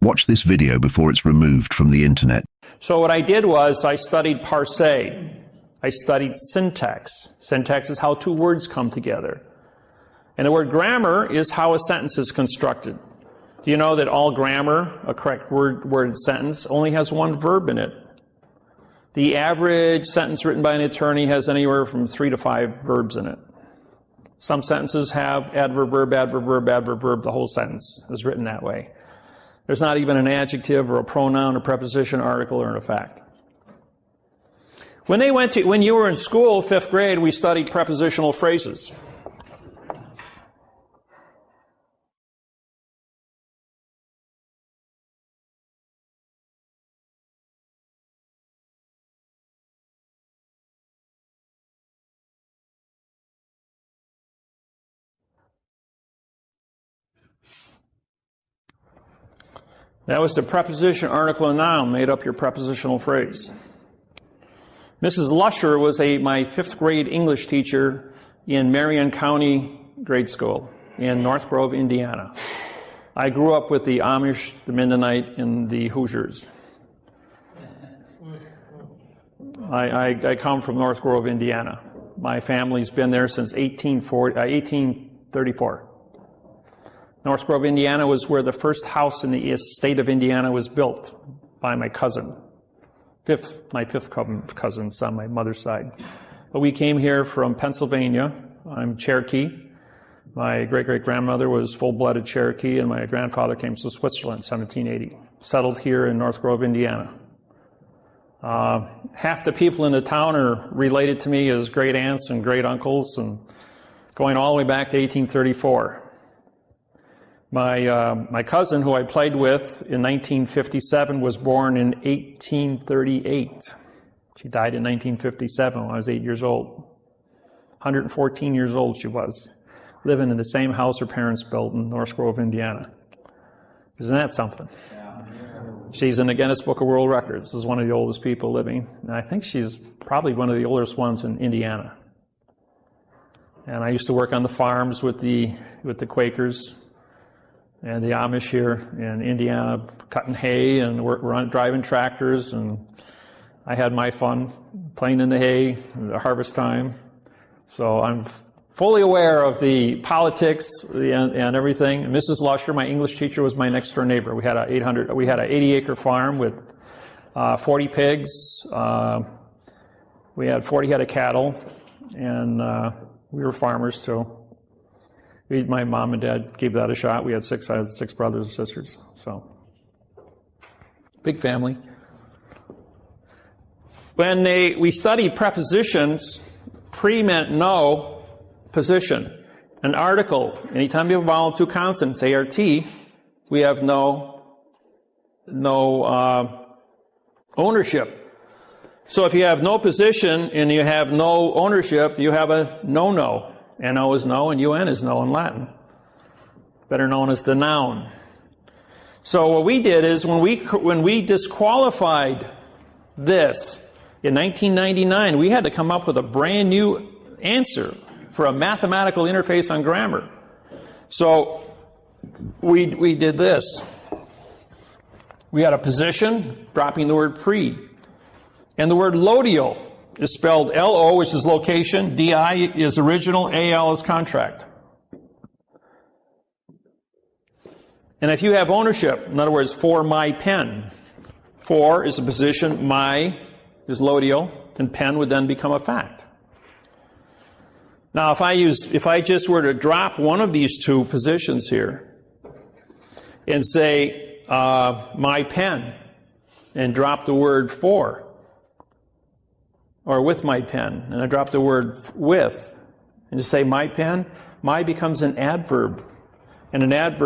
Watch this video before it's removed from the internet. So what I did was I studied parse. I studied syntax. Syntax is how two words come together. And the word grammar is how a sentence is constructed. Do you know that all grammar, a correct word sentence, only has one verb in it? The average sentence written by an attorney has anywhere from 3 to 5 verbs in it. Some sentences have adverb, verb, adverb, verb, adverb, verb. The whole sentence is written that way. There's not even an adjective or a pronoun, a preposition, article, or an effect. When you were in school, 5th grade, we studied prepositional phrases. That was the preposition, article, and noun made up your prepositional phrase. Mrs. Lusher was my 5th grade English teacher in Marion County grade school in North Grove, Indiana. I grew up with the Amish, the Mennonite, and the Hoosiers. I come from North Grove, Indiana. My family's been there since 1834. North Grove, Indiana was where the first house in the state of Indiana was built by my cousin. My fifth cousins on my mother's side. But we came here from Pennsylvania. I'm Cherokee. My great-great-grandmother was full-blooded Cherokee, and my grandfather came to Switzerland in 1780. Settled here in North Grove, Indiana. Half the people in the town are related to me as great aunts and great uncles, and going all the way back to 1834. My cousin, who I played with in 1957, was born in 1838. She died in 1957 when I was 8 years old. 114 years old she was, living in the same house her parents built in North Grove, Indiana. Isn't that something? She's in the Guinness Book of World Records. This is one of the oldest people living. And I think she's probably one of the oldest ones in Indiana. And I used to work on the farms with the Quakers and the Amish here in Indiana, cutting hay and driving tractors, and I had my fun playing in the hay at harvest time. So I'm fully aware of the politics and everything. And Mrs. Lusher, my English teacher, was my next door neighbor. We had an 80-acre farm with 40 pigs. We had 40 head of cattle, and we were farmers too. My mom and dad gave that a shot. We had six brothers and sisters, so big family. When we studied prepositions, pre meant no, position. An article, anytime you have a vowel, two consonants, ART, we have no ownership. So if you have no position and you have no ownership, you have a no-no. NO is no, and UN is no in Latin, better known as the noun. So what we did is when we disqualified this in 1999, we had to come up with a brand new answer for a mathematical interface on grammar. So we did this. We had a position, dropping the word pre, and the word lodial is spelled L-O, which is location, D-I is original, A-L is contract. And if you have ownership, in other words, for my pen, for is a position, my is lodial, and pen would then become a fact. Now, if I just were to drop one of these two positions here and say my pen and drop the word for, or with my pen, and I drop the word with, and just say my pen, my becomes an adverb, and an adverb